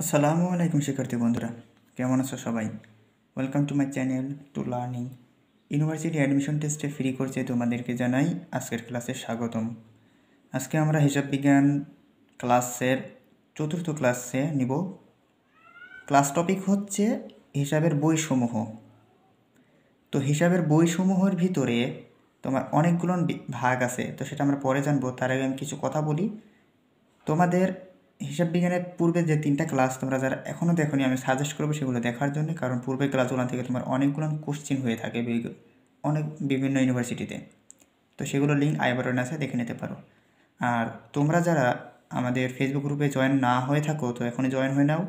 আসসালামু আলাইকুম শিক্ষার্থী বন্ধুরা, কেমন আছো সবাই? Welcome to my channel to learning. University admission টেস্টে ফ্রি কোর্সে তোমাদেরকে জানাই আজকের ক্লাসে স্বাগতম। আজকে আমরা হিসাব বিজ্ঞান ক্লাসের চতুর্থ ক্লাসে নিব। ক্লাস টপিক হচ্ছে হিসাবের বইসমূহ। তো হিসাবের বইসমূহের ভিতরে তোমার অনেকগুলো ভাগ আছে, তো সেটা আমরা পরে জানবো। তার আগে আমি কিছু কথা বলি। তোমাদের হিসাব বিজ্ঞানের পূর্বে যে 3টা ক্লাস তোমরা যারা এখনও দেখোনি, আমি সাজেস্ট করবো সেগুলো দেখার জন্য, কারণ পূর্বের ক্লাসগুলো থেকে তোমার অনেকগুলো কোশ্চেন হয়ে থাকে বিভিন্ন ইউনিভার্সিটিতে। তো সেগুলো লিঙ্ক আই বাটনে আছে, দেখে নিতে পারো। আর তোমরা যারা আমাদের ফেসবুক গ্রুপে জয়েন না হয়ে থাকো, তো এখনই জয়েন হয়ে নাও।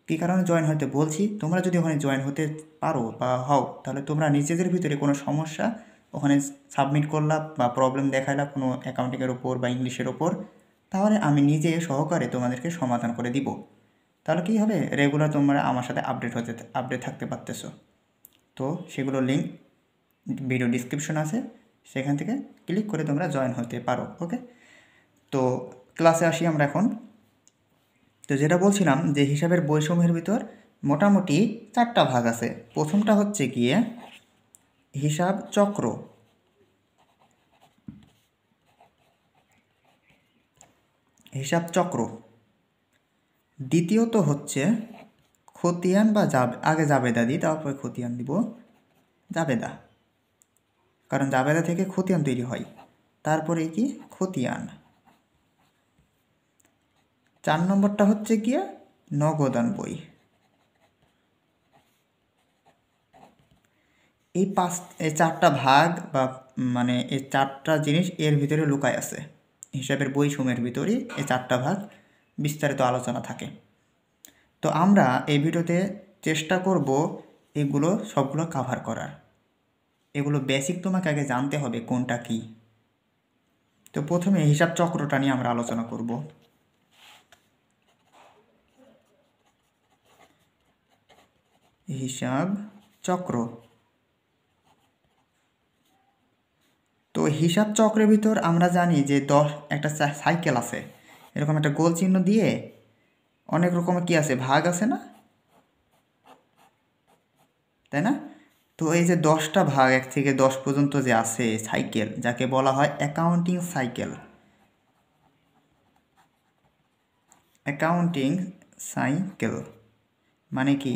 কী কারণে জয়েন হতে বলছি, তোমরা যদি ওখানে জয়েন হতে পারো বা হও, তাহলে তোমরা নিজেদের ভিতরে কোনো সমস্যা ওখানে সাবমিট করলা বা প্রবলেম দেখাইলা কোনো অ্যাকাউন্টিংয়ের ওপর বা ইংলিশের ওপর, তাহলে আমি নিজে সহকারে তোমাদেরকে সমাধান করে দিব। তাহলে কী হবে, রেগুলার তোমরা আমার সাথে আপডেট থাকতে পারতেছো। তো সেগুলো লিঙ্ক ভিডিও ডিসক্রিপশন আছে, সেখান থেকে ক্লিক করে তোমরা জয়েন হতে পারো। ওকে, তো ক্লাসে আসি আমরা এখন। তো যেটা বলছিলাম যে হিসাবের বইসমূহের ভিতর মোটামুটি 4টা ভাগ আছে। প্রথমটা হচ্ছে গিয়ে হিসাব চক্র, দ্বিতীয়ত হচ্ছে খতিয়ান বা আগে জাবেদা দিই, তারপরে খতিয়ান দিব, জাবেদা, কারণ জাবেদা থেকে খতিয়ান তৈরি হয়। তারপরে কি খতিয়ান। 4 নম্বরটা হচ্ছে গিয়ে নগদান বই। এই 4টা ভাগ বা মানে এই 4টা জিনিস এর ভিতরে লুকায় আছে। হিসাবের বইসমূহের ভিতরে এই 4টা ভাগ বিস্তারিত আলোচনা থাকে। তো আমরা এই ভিডিওতে চেষ্টা করব এগুলো সবগুলো কাভার করার। এগুলো বেসিক তোমাকে আগে জানতে হবে কোনটা কি। তো প্রথমে হিসাব চক্রটা নিয়ে আমরা আলোচনা করব। হিসাব চক্র। তো হিসাব চক্রের ভিতর আমরা জানি যে একটা সাইকেল আছে, এরকম একটা গোল চিহ্ন দিয়ে অনেক রকমের কি আছে, ভাগ আছে না, তাই না? তো এই যে 10টা ভাগ 1 থেকে 10 পর্যন্ত যে আছে সাইকেল, যাকে বলা হয় অ্যাকাউন্টিং সাইকেল। অ্যাকাউন্টিং সাইকেল মানে কি,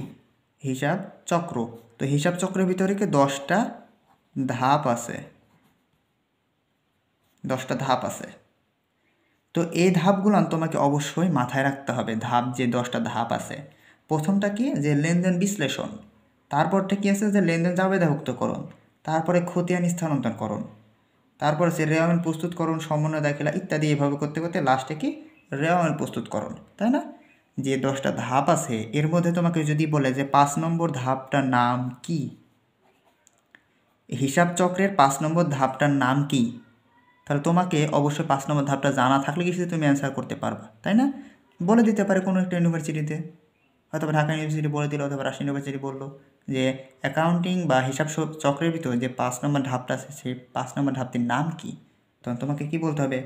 হিসাব চক্র। তো হিসাব চক্রের ভিতরে কি 10টা ধাপ আছে, 10টা ধাপ আছে। তো এই ধাপগুলো তোমাকে অবশ্যই মাথায় রাখতে হবে। যে 10টা ধাপ আছে, প্রথমটা কি যে লেনদেন বিশ্লেষণ, তারপরটা কি আছে যে লেনদেন জাবেদাভুক্তকরণ, তারপরে খতিয়ান স্থানান্তরকরণ, তারপরে সে রেওয়ামেন্ট প্রস্তুতকরণ, সমন্বয় দাখিলা ইত্যাদি। এভাবে করতে করতে লাস্টে কি রেওয়ামেন্ট প্রস্তুতকরণ, তাই না? যে 10টা ধাপ আছে এর মধ্যে তোমাকে যদি বলে যে 5 নম্বর ধাপটার নাম কি, হিসাব চক্রের 5 নম্বর ধাপটার নাম কি, তাহলে তোমাকে অবশ্যই 5 নম্বর ধাপটা জানা থাকলে কিছু তুমি অ্যান্সার করতে পারবা, তাই না? বলে দিতে পারে কোনো একটা ইউনিভার্সিটিতে, হয়তো ঢাকা ইউনিভার্সিটি বলে দিল, অথবা রাজশাহী ইউনিভার্সিটি বললো যে অ্যাকাউন্টিং বা হিসাব চক্রের ভিতরে যে 5 নম্বর ধাপটা আছে সেই 5 নম্বর ধাপটির নাম কি, তখন তোমাকে কি বলতে হবে?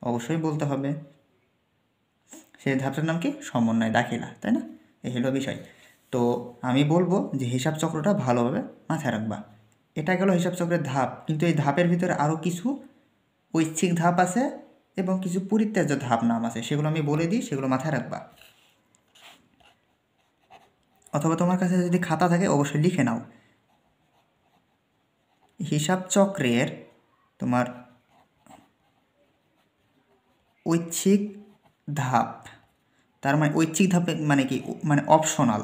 অবশ্যই বলতে হবে সেই ধাপটার নাম কি, সমন্বয় দাখিলা, তাই না? এই হলো বিষয়। তো আমি বলবো যে হিসাব চক্রটা ভালোভাবে মাথায় রাখবা। এটা গেল হিসাব চক্রের ধাপ, কিন্তু এই ধাপের ভিতরে আরও কিছু ঐচ্ছিক ধাপ আছে এবং কিছু পরিত্যাজ্য ধাপ নাম আছে, সেগুলো আমি বলে দিই, সেগুলো মাথায় রাখবা। অথবা তোমার কাছে যদি খাতা থাকে অবশ্যই লিখে নাও। হিসাব চক্রের তোমার ঐচ্ছিক ধাপ, তার মানে ঐচ্ছিক ধাপে মানে কি, মানে অপশনাল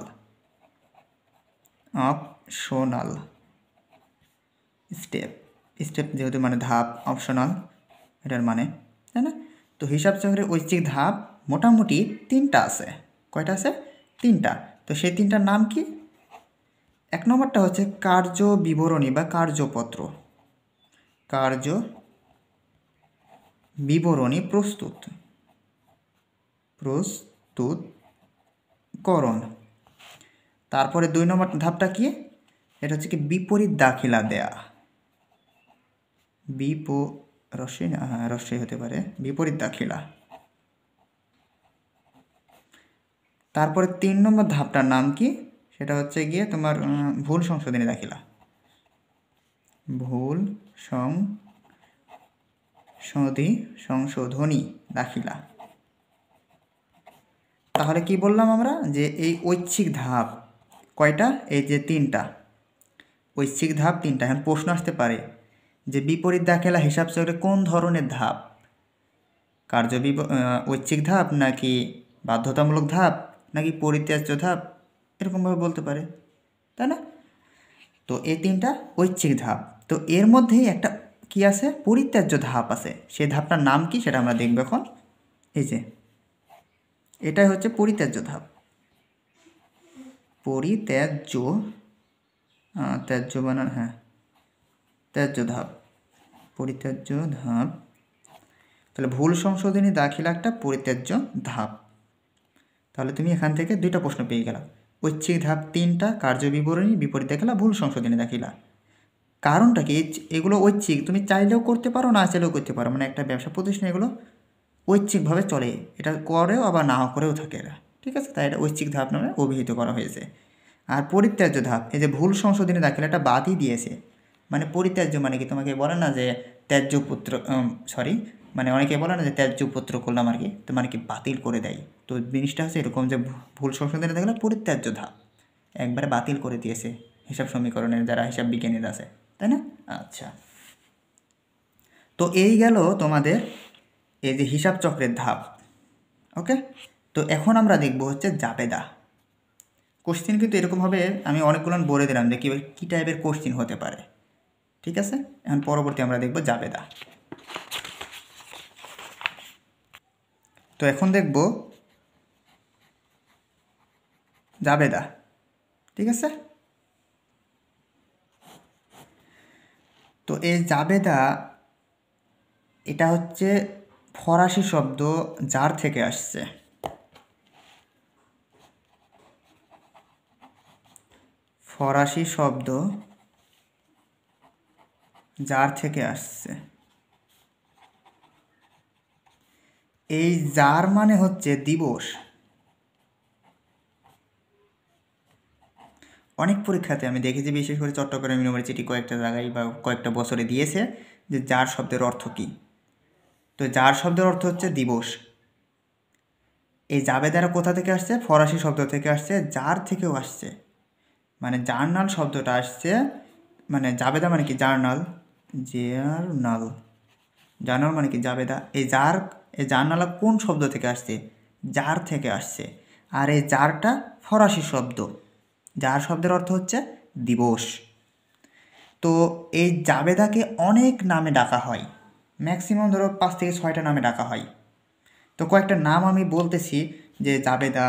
স্টেপ যেহেতু মানে ধাপ, অপশনাল এটার মানে, তাই না? তো হিসাব চক্রের ঐচ্ছিক ধাপ মোটামুটি 3টা আছে। কয়টা আছে? 3টা। তো সেই 3টার নাম কি? 1 নম্বরটা হচ্ছে কার্য বিবরণী বা কার্যপত্র, কার্য বিবরণী প্রস্তুতকরণ। তারপরে 2 নম্বর ধাপটা কি? এটা হচ্ছে কি বিপরীত দাখিলা দেয়া, রস্যই হতে পারে, বিপরীত দাখিলা। তারপরে 3 নম্বর ধাপটার নাম কি, সেটা হচ্ছে গিয়ে তোমার ভুল সংশোধনী দাখিলা। ভুল সংশোধনী দাখিলা। তাহলে কি বললাম আমরা, যে এই ঐচ্ছিক ধাপ কয়টা, এই যে 3টা ঐচ্ছিক ধাপ 3টা। এখন প্রশ্ন আসতে পারে যে বিপরীত দাখিলা হিসাব চক্রে কোন ধরনের ধাপ, ঐচ্ছিক ধাপ নাকি বাধ্যতামূলক ধাপ নাকি পরিত্যাজ্য ধাপ, এরকমভাবে বলতে পারে, তাই না? তো এই 3টা ঐচ্ছিক ধাপ। তো এর মধ্যেই একটা কি আছে, পরিত্যাজ্য ধাপ আছে। সেই ধাপটার নাম কি সেটা আমরা দেখব এখন। এই যে এটাই হচ্ছে পরিত্যাজ্য ধাপ। পরিত্যাজ্য ত্যাজ্য বানান, হ্যাঁ, ত্যাজ্য ধাপ, পরিত্যাজ্য ধাপ। তাহলে ভুল সংশোধনী দাখিলা একটা পরিত্যাজ্য ধাপ। তাহলে তুমি এখান থেকে 2টা প্রশ্ন পেয়ে গেলা। ঐচ্ছিক ধাপ 3টা, কার্য বিবরণী, বিপরীত দাখিলা, ভুল সংশোধনী দাখিলা। কারণটা কি, এগুলো ঐচ্ছিক, তুমি চাইলেও করতে পারো না চাইলেও করতে পারো। মানে একটা ব্যবসা প্রতিষ্ঠান এগুলো ঐচ্ছিকভাবে চলে, এটা করেও আবার নাও করেও থাকে এরা, ঠিক আছে? তাই এটা ঐচ্ছিক ধাপ নামে অভিহিত করা হয়েছে। আর পরিত্যাজ্য ধাপ, এই যে ভুল সংশোধনী দাখিলাটা বাদই দিয়েছে। মানে পরিত্যাজ্য মানে কি, তোমাকে বলে না যে ত্যাজ্যপুত্র, মানে অনেকে বলে না যে ত্যাজ্যপুত্র করলাম আর কি, তো মানে কি বাতিল করে দেয়। তো জিনিসটা হচ্ছে এরকম যে ভুল সংশোধনী দাখিলা পরিত্যাজ্য ধাপ, একবারে বাতিল করে দিয়েছে হিসাব সমীকরণের যারা হিসাব বিজ্ঞানীরা আছে, তাই না? আচ্ছা, তো এই গেল তোমাদের এই যে হিসাব চক্রের ধাপ। ওকে, তো এখন আমরা দেখব হচ্ছে জাবেদা। কোশ্চিন কিন্তু এরকমভাবে আমি অনেকগুলো বলে দিলাম যে কী টাইপের কোশ্চিন হতে পারে, ঠিক আছে? এখন পরবর্তী আমরা দেখব জাবেদা। তো এখন দেখব জাবেদা, ঠিক আছে? তো এই জাবেদা এটা হচ্ছে ফরাসি শব্দ যার থেকে আসছে। ফরাসি শব্দ যার থেকে আসছে। এই যার মানে হচ্ছে দিবস। অনেক পরীক্ষাতে আমি দেখেছি, বিশেষ করে চট্টগ্রাম ইউনিভার্সিটি কয়েকটা জায়গায় বা কয়েকটা বছরে দিয়েছে যে যার শব্দের অর্থ কী। তো যার শব্দের অর্থ হচ্ছে দিবস। এই জাবেদারা কোথা থেকে আসছে, ফরাসি শব্দ থেকে আসছে, যার থেকেও আসছে। মানে জার্নাল শব্দটা আসছে, মানে জাবেদা মানে কি জার্নাল, জার্নাল, জার্নাল মানে কি জাবেদা। এই জার্নাল কোন শব্দ থেকে আসছে, যার থেকে আসছে। আর এই যারটা ফরাসি শব্দ, যার শব্দের অর্থ হচ্ছে দিবস। তো এই জাবেদাকে অনেক নামে ডাকা হয়, ম্যাক্সিমাম ধরো 5 থেকে 6টা নামে ডাকা হয়। তো কয়েকটা নাম আমি বলতেছি, যে জাবেদা,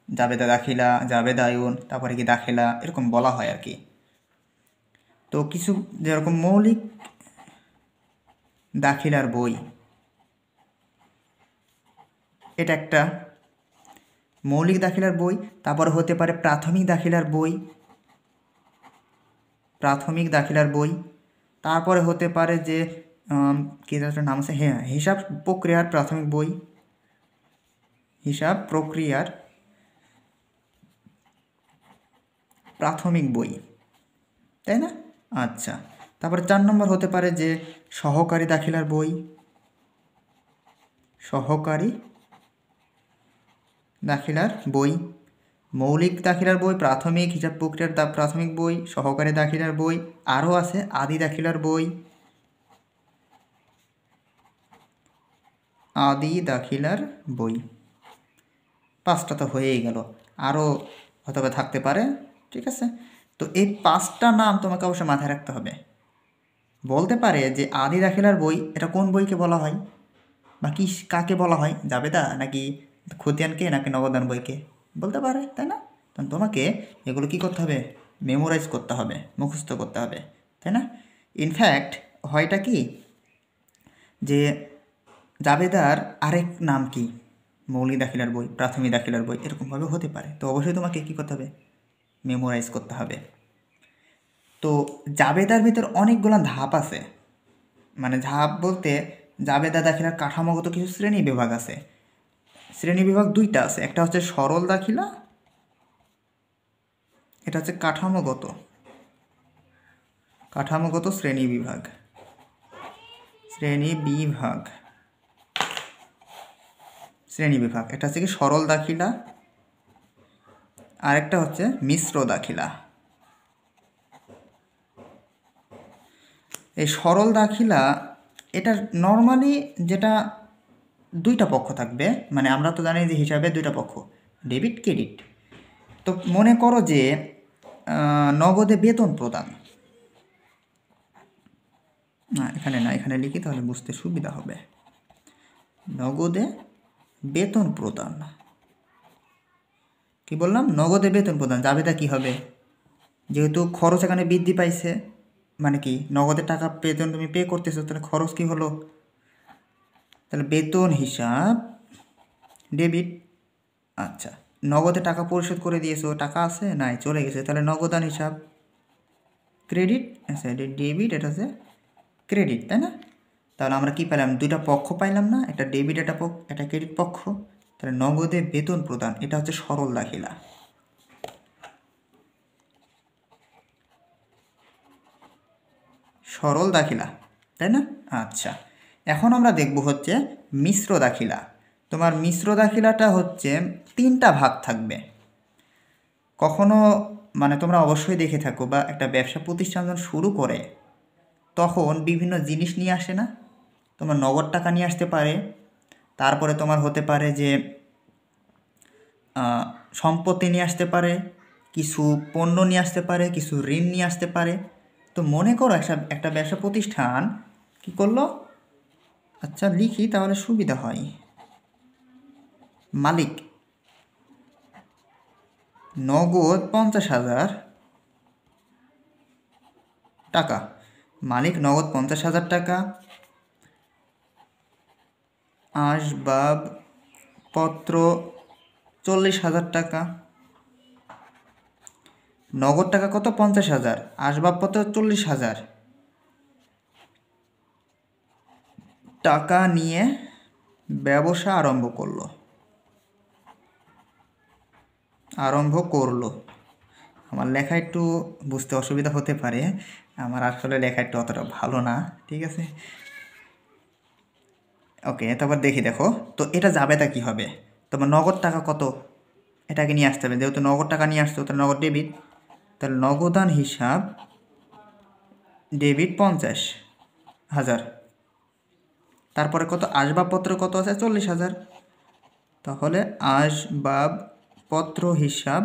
জাবেদা দাখিলা, জাবেদা আয়ুন, তারপরে কি দাখিলা, এরকম বলা হয় আর কি। তো কিছু যেরকম মৌলিক দাখিলার বই, এটা একটা মৌলিক দাখিলার বই। তারপর হতে পারে প্রাথমিক দাখিলার বই, প্রাথমিক দাখিলার বই। তারপরে হতে পারে যে কী একটা নাম আছে, হ্যাঁ, হিসাব প্রক্রিয়ার প্রাথমিক বই, হিসাব প্রক্রিয়ার প্রাথমিক বই, তাই না? আচ্ছা, তারপরে 4 নম্বর হতে পারে যে সহকারী দাখিলার বই, সহকারী দাখিলার বই, মৌলিক দাখিলার বই, প্রাথমিক হিসাব প্রক্রিয়ার প্রাথমিক বই, সহকারী দাখিলার বই, আরও আছে আদি দাখিলার বই, আদি দাখিলার বই। 5টা তো হয়েই গেল, আরও হয়তো থাকতে পারে, ঠিক আছে? তো এই 5টা নাম তোমাকে অবশ্যই মাথায় রাখতে হবে। বলতে পারে যে আদি দাখিলার বই, এটা কোন বইকে বলা হয় বা কি কাকে বলা হয়, জাবেদা নাকি খতিয়ানকে নাকি নবদান বইকে, বলতে পারে, তাই না? তখন তোমাকে এগুলো কি করতে হবে, মেমোরাইজ করতে হবে, মুখস্থ করতে হবে, তাই না? ইনফ্যাক্ট হয়টা কি যে জাবেদার আরেক নাম কি, মৌলিক দাখিলার বই, প্রাথমিক দাখিলার বই, এরকমভাবে হতে পারে। তো অবশ্যই তোমাকে কী করতে হবে, মেমোরাইজ করতে হবে। তো জাবেদার ভিতর অনেকগুলো ধাপ আছে, মানে ধাপ বলতে জাবেদা দাখিলার কাঠামোগত কিছু শ্রেণী বিভাগ আছে। শ্রেণীবিভাগ দুইটা আছে, একটা হচ্ছে সরল দাখিলা, এটা হচ্ছে কাঠামোগত শ্রেণীবিভাগ। এটা হচ্ছে কি সরল দাখিলা, আরেকটা হচ্ছে মিশ্র দাখিলা। এই সরল দাখিলা এটা নর্মালি যেটা দুইটা পক্ষ থাকবে, মানে আমরা তো জানি যে হিসাবে দুইটা পক্ষ, ডেবিট ক্রেডিট। তো মনে করো যে নগদে বেতন প্রদান, না এখানে না, এখানে লিখি তাহলে বুঝতে সুবিধা হবে। নগদে বেতন প্রদান, কি বললাম? নগদে বেতন প্রদান। জাবেদা কি হবে? যেহেতু খরচ এখানে বৃদ্ধি পাইছে, মানে কি নগদে টাকা বেতন তুমি পে করতেছো, তাহলে খরচ কি হলো? তাহলে বেতন হিসাব ডেবিট। আচ্ছা, নগদে টাকা পরিশোধ করে দিয়েছো, টাকা আছে নাই, চলে গেছে, তাহলে নগদান হিসাব ক্রেডিট। আচ্ছা, এটা ডেবিট, এটা হচ্ছে ক্রেডিট, তাই না? তাহলে আমরা কি পেলাম? দুইটা পক্ষ পাইলাম না, একটা ডেবিট, একটা ক্রেডিট পক্ষ। তাহলে নগদে বেতন প্রদান, এটা হচ্ছে সরল দাখিলা। সরল দাখিলা, তাই না? আচ্ছা, এখন আমরা দেখব হচ্ছে মিশ্র দাখিলা। তোমার মিশ্র দাখিলাটা হচ্ছে তিনটা ভাগ থাকবে। কখনো মানে তোমরা অবশ্যই দেখে থাকো, বা একটা ব্যবসা প্রতিষ্ঠান যখন শুরু করে তখন বিভিন্ন জিনিস নিয়ে আসে না? তোমার নগদ টাকা নিয়ে আসতে পারে, তারপরে তোমার হতে পারে যে সম্পত্তি নিয়ে আসতে পারে, কিছু পণ্য নিয়ে আসতে পারে, কিছু ঋণ নিয়ে আসতে পারে। তো মনে করো একটা ব্যবসা প্রতিষ্ঠান কি করলো? আচ্ছা লিখি তাহলে সুবিধা হয়। মালিক নগদ 50,000 টাকা, মালিক নগদ 50,000 টাকা, আসবাবপত্র 40,000 টাকা। নগদ টাকা কত? 50,000, আসবাবপত্র 40,000 টাকা নিয়ে ব্যবসা আরম্ভ করলো। আমার লেখা একটু বুঝতে অসুবিধা হতে পারে, আমার আসলে লেখা একটু অতটা ভালো না, ঠিক আছে? ওকে, তারপর দেখো তো এটা জাবেদা কি হবে? তোমার নগদ টাকা কত, এটাকে নিয়ে আসতে হবে। যেহেতু নগদ টাকা নিয়ে আসতো, তাহলে নগদ ডেবিট, তাহলে নগদান হিসাব ডেবিট 50,000। তারপরে কত? আসবাবপত্র কত আছে? 40,000, তাহলে আসবাবপত্র হিসাব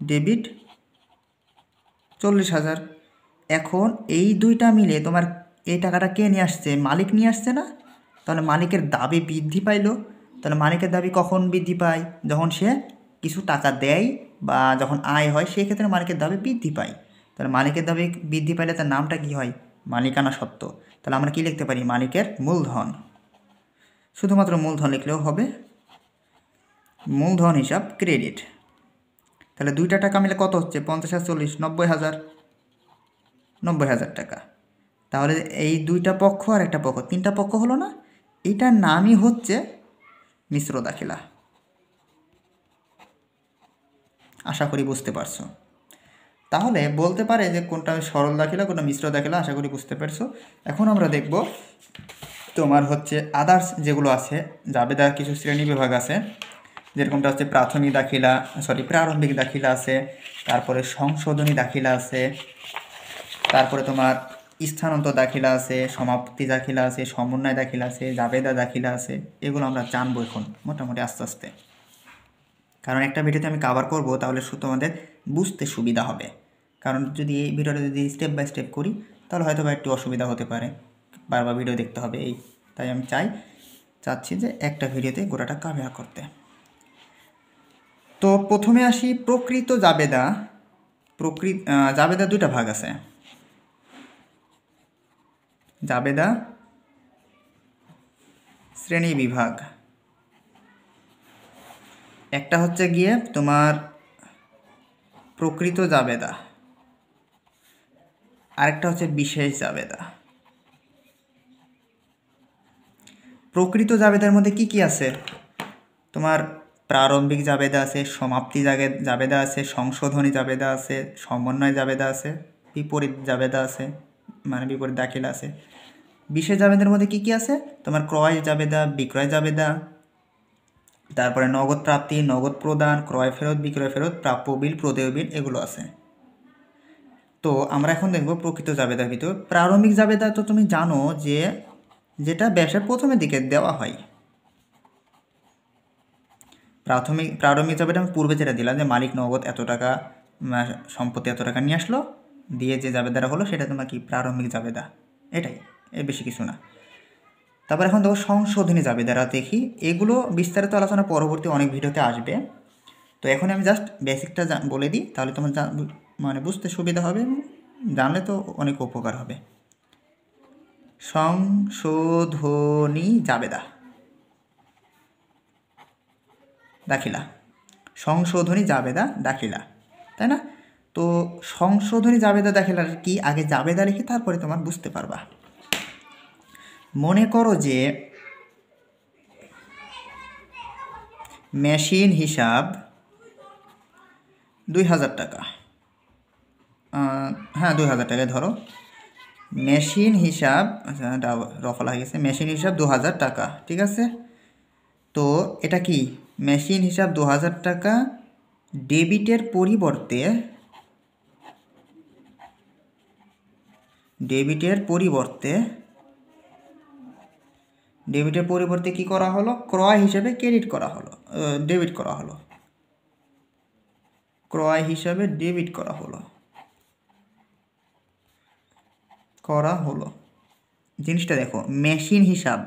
ডেবিট 40,000। এখন এই দুইটা মিলে তোমার এই টাকাটা কে নিয়ে আসছে? মালিক নিয়ে আসছে না? তাহলে মালিকের দাবি বৃদ্ধি পাইলো। তাহলে মালিকের দাবি কখন বৃদ্ধি পায়? যখন সে কিছু টাকা দেয় বা যখন আয় হয়, সেই ক্ষেত্রে মালিকের দাবি বৃদ্ধি পায়। তাহলে মালিকের দাবি বৃদ্ধি পাইলে তার নামটা কি হয়? মালিকানা সত্ত্ব। তাহলে আমরা কি লিখতে পারি? মালিকের মূলধন। শুধুমাত্র মূলধন লিখলেও হবে। মূলধন হিসাব ক্রেডিট। তাহলে দুইটা টাকা মিলে কত হচ্ছে? 50 আর 40, 90,000 টাকা। তাহলে এই দুইটা পক্ষ আর একটা পক্ষ, তিনটা পক্ষ হলো না? এইটার নামই হচ্ছে মিশ্র দাখিলা। আশা করি বুঝতে পারছো। তাহলে বলতে পারে যে কোনটা সরল দাখিলা, কোনটা মিশ্র দাখিলা। আশা করি বুঝতে পারছো। এখন আমরা দেখব তোমার হচ্ছে আদার্স যেগুলো আছে, জাবেদার কিছু শ্রেণী বিভাগ আছে, যেরকমটা হচ্ছে প্রারম্ভিক দাখিলা আছে, তারপরে সংশোধনী দাখিলা আছে, তারপরে তোমার স্থানান্তর দাখিলা আছে, সমাপ্তি দাখিলা আছে, সমন্বয় দাখিলা আছে, জাবেদা দাখিলা আছে। এগুলো আমরা জানবো এখন মোটামুটি আস্তে আস্তে, কারণ একটা ভিডিওতে আমি কভার করব, তাহলে তোমাদের বুঝতে সুবিধা হবে। কারণ যদি এই ভিডিওটা যদি স্টেপ বাই স্টেপ করি, তাহলে হয়তো বা একটু অসুবিধা হতে পারে, বারবার ভিডিও দেখতে হবে। তাই আমি চাচ্ছি যে একটা ভিডিওতে গোটাটা কভার করতে। তো প্রথমে আসি প্রকৃত জাবেদা। জাবেদা দুইটা ভাগ আছে। জাবেদা শ্রেণী বিভাগ, একটা হচ্ছে গিয়ে তোমার প্রকৃত জাবেদা, আরেকটা হচ্ছে বিশেষ জাবেদা। প্রকৃত জাবেদার মধ্যে কি কি আছে? তোমার প্রারম্ভিক জাবেদা আছে, সমাপ্তি জাবেদা আছে, সংশোধনী জাবেদা আছে, সমন্বয় জাবেদা আছে, বিপরীত জাবেদা আছে, মানে বিপরীত দাখিলা আছে। বিশেষ জাবেদার মধ্যে কি কি আছে? তোমার ক্রয় জাবেদা, বিক্রয় জাবেদা, তারপরে নগদ প্রাপ্তি, নগদ প্রদান, ক্রয় ফেরত, বিক্রয় ফেরত, প্রাপ্য বিল, প্রদেয় বিল, এগুলো আছে। তো আমরা এখন দেখব প্রকৃত জাবেদার ভিতর। প্রারম্ভিক জাবেদা তো তুমি জানো যে যেটা ব্যবসার প্রথমের দিকে দেওয়া হয়। প্রারম্ভিক জাবেদা আমি পূর্বে যেটা দিলাম যে মালিক নগদ এত টাকা, সম্পত্তি এত টাকা নিয়ে আসলো, দিয়ে যে জাবেদাটা হলো সেটা তোমার কি প্রারম্ভিক জাবেদা, এটাই, এর বেশি কিছু না। তারপর এখন দেখো সংশোধনী জাবেদারা দেখি। এগুলো বিস্তারিত আলোচনা পরবর্তী অনেক ভিডিওতে আসবে। তো এখন আমি জাস্ট বেসিকটা বলে দিই, তাহলে তোমার মানে বুঝতে সুবিধা হবে, জানলে তো অনেক উপকার হবে। সংশোধনী জাবেদা দাখিলা, সংশোধনী জাবেদা দাখিলা, তাই না? তো সংশোধনী জাবেদা দাখিলার কি, আগে জাবেদা লিখি তারপরে তোমার বুঝতে পারবা। মনে করো যে মেশিন হিসাব 2000 টাকা, হ্যাঁ 2000 টাকায় ধরো। মেশিন হিসাব, আচ্ছা রফা লাগে গেছে, মেশিন হিসাব 2000 টাকা, ঠিক আছে। তো এটা কি মেশিন হিসাব 2000 টাকা ডেবিটের পরিবর্তে কি করা হলো? ক্রয় হিসেবে ক্রেডিট করা হলো, ডেবিট করা হলো, ক্রয় হিসাবে ডেবিট করা হলো। জিনিসটা দেখো, মেশিন হিসাব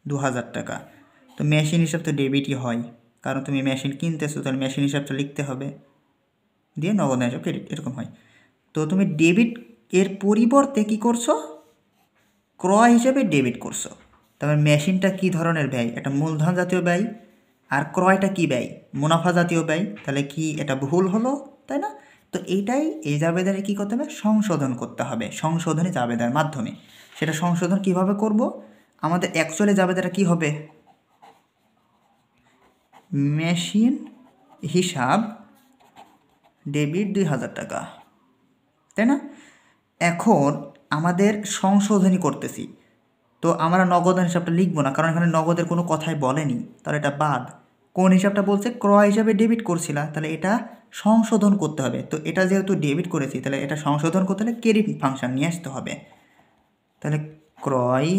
2000 টাকা, তো মেশিন হিসাব তো ডেবিটই হয়, কারণ তুমি মেশিন কিনতেছো, তাহলে মেশিন হিসাবটা লিখতে হবে, দিয়ে নগদ হিসাব ক্রেডিট, এরকম হয়। তো তুমি ডেবিট এর পরিবর্তে কি করছো? ক্রয় হিসেবে ডেবিট করছো। তারপর মেশিনটা কি ধরনের ব্যয়? এটা মূলধন জাতীয় ব্যয়, আর ক্রয়টা কি ব্যয়? মুনাফা জাতীয় ব্যয়। তাহলে কি এটা ভুল হলো, তাই না? তো এইটাই এই জাবেদারে কী করতে হবে? সংশোধন করতে হবে, সংশোধনী জাবেদার মাধ্যমে। সেটা সংশোধন কিভাবে করব? আমাদের অ্যাকচুয়ালি জাবেদাটা কি হবে? মেশিন হিসাব ডেবিট 2000 টাকা, তাই না? এখন আমাদের সংশোধনী করতেছি, তো আমরা নগদের হিসাবটা লিখবো না, কারণ এখানে নগদের কোনো কথাই বলেনি, তাহলে এটা বাদ। কোন হিসাবটা বলছে? ক্রয় হিসাবে ডেবিট করছিলা, তাহলে এটা সংশোধন করতে হবে। তো এটা যেহেতু ডেবিট করেছি, তাহলে এটা সংশোধন করতে হলে ক্রেডিট ফাংশন নিয়ে আসতে হবে। তাহলে ক্রয়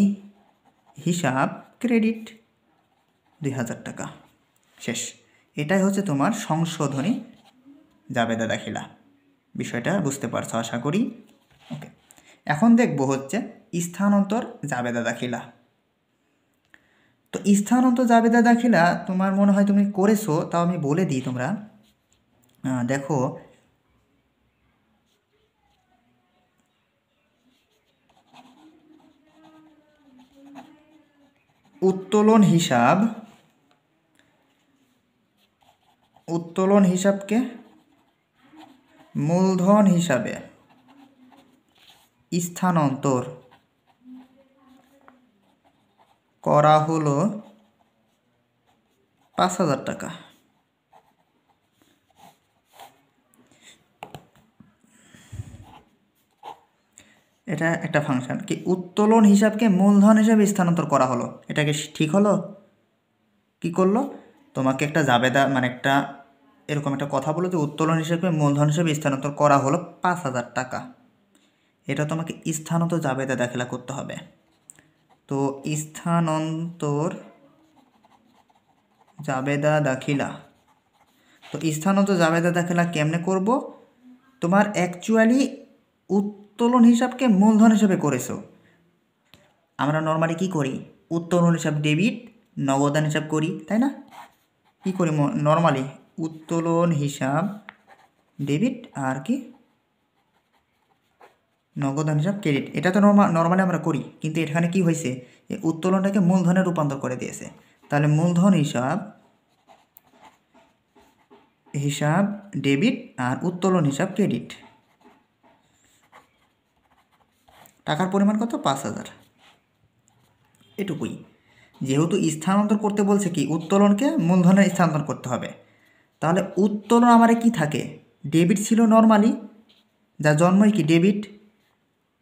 হিসাব ক্রেডিট 2000 টাকা, শেষ। এটাই হচ্ছে তোমার সংশোধনী জাবেদা দাখিলা। বিষয়টা বুঝতে পারছো আশা করি। ওকে, এখন দেখব হচ্ছে স্থানান্তর জাবেদা দাখিলা। তো স্থানান্তর জাবেদা দাখিলা তোমার মনে হয় তুমি করেছো, তাও আমি বলে দিই। তোমরা দেখো, উত্তোলন হিসাবকে মূলধন হিসাবে স্থানান্তর করা হলো 5000 টাকা। এটা একটা ফাংশন কি, উত্তোলন হিসাবকে মূলধন হিসাবে স্থানান্তর করা হলো। এটাকে ঠিক হলো? কি করলো? তোমাকে একটা জাবেদা, মানে একটা এরকম একটা কথা বলো যে উত্তোলন হিসাবে মূলধন হিসাবে স্থানান্তর করা হলো 5000 টাকা। এটা তোমাকে স্থানান্তর জাবেদা দাখিলা করতে হবে। তো স্থানান্তর জাবেদা দাখিলা, তো স্থানান্তর জাবেদা দাখিলা কেমনে করব? তোমার অ্যাকচুয়ালি উত্তোলন হিসাবকে মূলধন হিসাবে করেছো। আমরা নর্মালি কি করি? উত্তোলন হিসাব ডেবিট, নগদান হিসাব করি, তাই না? কি করি নর্মালি? উত্তোলন হিসাব ডেবিট আর কি নগদান হিসাব ক্রেডিট, এটা তো নর্মালি আমরা করি। কিন্তু এখানে কি হয়েছে? এই উত্তোলনটাকে মূলধনে রূপান্তর করে দিয়েছে। তাহলে মূলধন হিসাব ডেবিট আর উত্তোলন হিসাব ক্রেডিট। টাকার পরিমাণ কত? 5000, এটুকুই। যেহেতু স্থানান্তর করতে বলছে কি উত্তোলনকে মূলধনে স্থানান্তর করতে হবে, তাহলে উত্তোলন আমার কি থাকে, ডেবিট ছিল নর্মালি, যা জন্মই কি ডেবিট।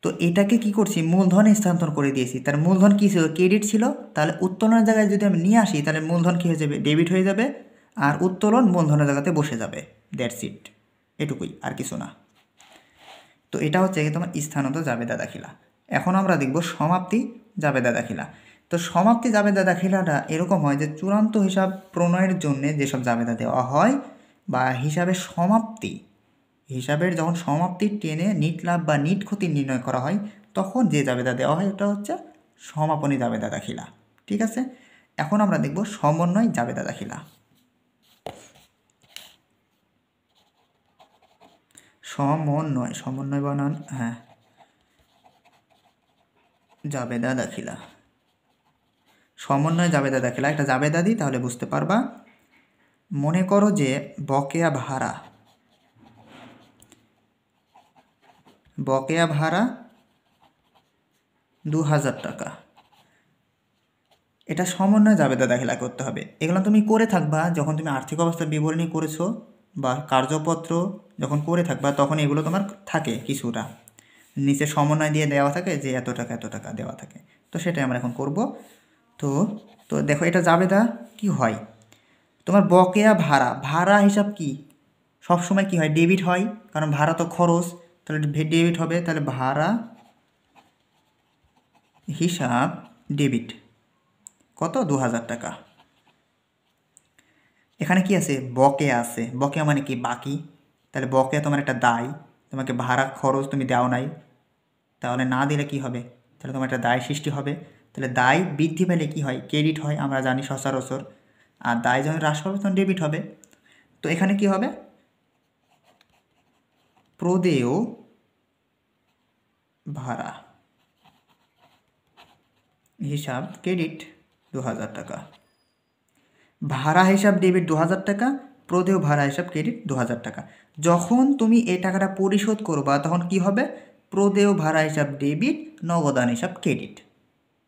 তো এটাকে কি করছি, মূলধনে স্থানান্তর করে দিয়েছি। তার মূলধন কী ছিল, ক্রেডিট ছিল। তাহলে উত্তোলনের জায়গায় যদি আমি নিয়ে আসি তাহলে মূলধন কী হয়ে যাবে, ডেবিট হয়ে যাবে, আর উত্তোলন মূলধনের জায়গাতে বসে যাবে। দ্যাটস ইট, এটুকুই, আর কিছু না। তো এটা হচ্ছে তোমার স্থানান্তর জাবেদা দাখিলা। এখন আমরা দেখব সমাপ্তি জাবেদা দাখিলা। তো সমাপ্তি জাবেদা দাখিলাটা এরকম হয় যে চূড়ান্ত হিসাব প্রণয়ের জন্য যেসব জাবেদা দেওয়া হয় বা হিসাবের সমাপ্তি, হিসাবের যখন সমাপ্তি টেনে নিট লাভ বা নিট ক্ষতি নির্ণয় করা হয় তখন যে জাবেদা দেওয়া হয় ওটা হচ্ছে সমাপনী জাবেদা দাখিলা। ঠিক আছে, এখন আমরা দেখব সমন্বয় জাবেদা দাখিলা। সমন্বয় বানান, হ্যাঁ, জাবেদা দাখিলা। সমন্বয় জাবেদা দাখিলা, একটা জাবেদা দিই তাহলে বুঝতে পারবা। মনে করো যে বকেয়া ভাড়া 2000 টাকা, এটা সমন্বয় জাবেদা দাখিলা করতে হবে। এগুলো তুমি করে থাকবা যখন তুমি আর্থিক অবস্থার বিবরণী করেছো বা কার্যপত্র যখন করে থাকবা, তখন এগুলো তোমার থাকে কিছুটা, নিচে সমন্বয় দিয়ে দেওয়া থাকে যে এত টাকা দেওয়া থাকে। তো সেটাই আমরা এখন করব। তো তো দেখো এটা জাবেদা কি হয়, তোমার বকেয়া ভাড়া হিসাব কি সবসময় কি হয়, ডেবিট হয়, কারণ ভাড়া তো খরচ, তাহলে ডেবিট হবে। তাহলে ভাড়া হিসাব ডেবিট, কত, 2000 টাকা। এখানে কি আছে, বকেয়া আছে। বকেয়া মানে কি, বাকি। তাহলে বকেয়া তোমার একটা দায়, তোমাকে ভাড়া খরচ তুমি দাও নাই, তাহলে না দিলে কি হবে, তাহলে তোমার একটা দায় সৃষ্টি হবে। তাহলে দায় বৃদ্ধি পেলে কি হয়, ক্রেডিট হয়, আমরা জানি সচরাচর। আর দায় যখন হ্রাস পাবে তখন ডেবিট হবে। তো এখানে কি হবে, প্রদেয় ভাড়া হিসাব ক্রেডিট 2000 টাকা, ভাড়া হিসাব ডেবিট 2000 টাকা, প্রদেয় ভাড়া হিসাব ক্রেডিট 2000 টাকা। যখন তুমি এই টাকাটা পরিশোধ করবা তখন কি হবে, প্রদেয় ভাড়া হিসাব ডেবিট, নগদান হিসাব ক্রেডিট,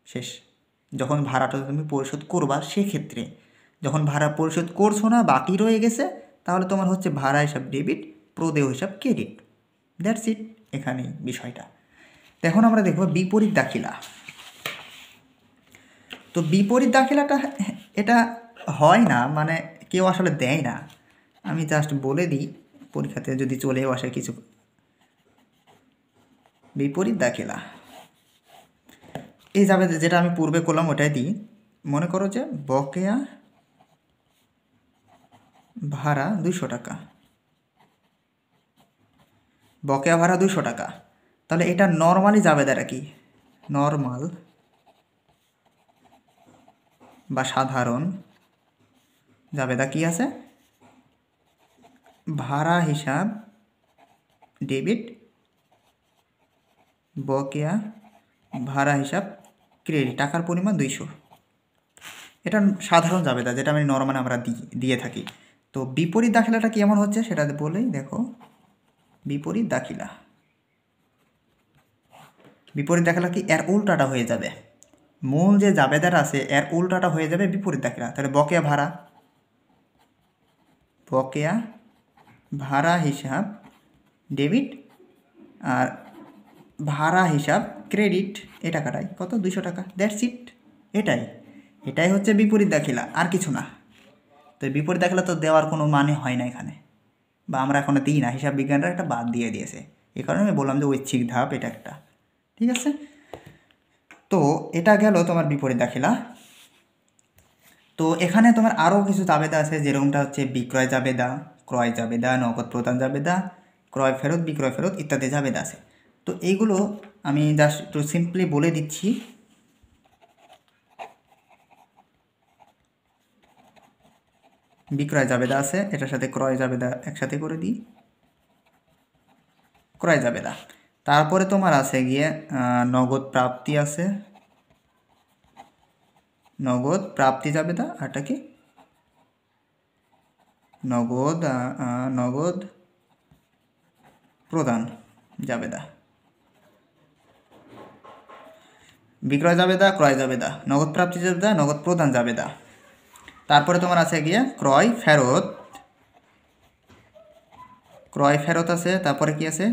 শেষ। যখন ভাড়াটা তুমি পরিশোধ করবা সেক্ষেত্রে, যখন ভাড়া পরিশোধ করছো না বাকি রয়ে গেছে, তাহলে তোমার হচ্ছে ভাড়া হিসাব ডেবিট, প্রদেয় হিসাব ক্রেডিট। দ্যাটস ইট, এখানেই বিষয়টা। এখন আমরা দেখব বিপরীত দাখিলা। তো বিপরীত দাখিলাটা এটা হয় না, মানে কেউ আসলে দেয় না, আমি জাস্ট বলে দিই পরীক্ষাতে যদি চলেও আসে কিছু। বিপরীত দাখিলা এই যাবে যেটা আমি পূর্বে করলাম ওটাই দিই। মনে করো যে বকেয়া ভাড়া 200 টাকা, বকেয়া ভাড়া 200 টাকা। তাহলে এটা নর্মালি জাবেদাটা কি, নর্মাল বা সাধারণ জাবেদা কি আছে, ভাড়া হিসাব ডেবিট, বকেয়া ভাড়া হিসাব ক্রেডিট, টাকার পরিমাণ 200। এটা সাধারণ জাবেদা যেটা আমি নর্মাল আমরা দিয়ে থাকি। তো বিপরীত দাখিলাটা কেমন হচ্ছে সেটা বলেই দেখো। বিপরীত দাখিলা, বিপরীত দাখিলা কি, এর উল্টাটা হয়ে যাবে, মূল যে জাবেদাটা আছে এর উল্টাটা হয়ে যাবে বিপরীত দাখিলা। তাহলে বকেয়া ভাড়া হিসাব ডেবিট, আর ভাড়া হিসাব ক্রেডিট, এই টাকাটাই কত, 200 টাকা। দ্যাটস ইট, এটাই হচ্ছে বিপরীত দাখিলা, আর কিছু না। তো বিপরীত দাখিলা তো দেওয়ার কোনো মানে হয় না এখানে, বা আমরা এখনো দিই না, হিসাব বিজ্ঞানটা একটা বাদ দিয়ে দিয়েছে। এই কারণে আমি বললাম যে ঐচ্ছিক ধাপ এটা একটা। ঠিক আছে, তো এটা গেল তোমার বিপরীত দাখিলা। তো এখানে তোমার আরও কিছু জাবেদা আছে, যেরকমটা হচ্ছে বিক্রয় জাবেদা, ক্রয় জাবেদা, নগদ প্রদান জাবেদা, ক্রয় ফেরত, বিক্রয় ফেরত ইত্যাদি জাবেদা আছে। তো এইগুলো আমি জাস্ট একটু সিম্পলি বলে দিচ্ছি। বিক্রয় জাবেদা আছে, এটার সাথে ক্রয় জাবেদা একসাথে করে দিই, ক্রয় জাবেদা। তারপরে তোমার আছে গিয়ে নগদ প্রাপ্তি আছে, নগদ প্রাপ্তি জাবেদা, আরটা কি নগদ প্রদান জাবেদা। বিক্রয় জাবেদা, ক্রয় জাবেদা, নগদ প্রাপ্তি জাবেদা, নগদ প্রদান জাবেদা। তারপরে তোমার আছে গিয়ে ক্রয় ফেরত, ক্রয় ফেরত আছে। তারপরে কি আছে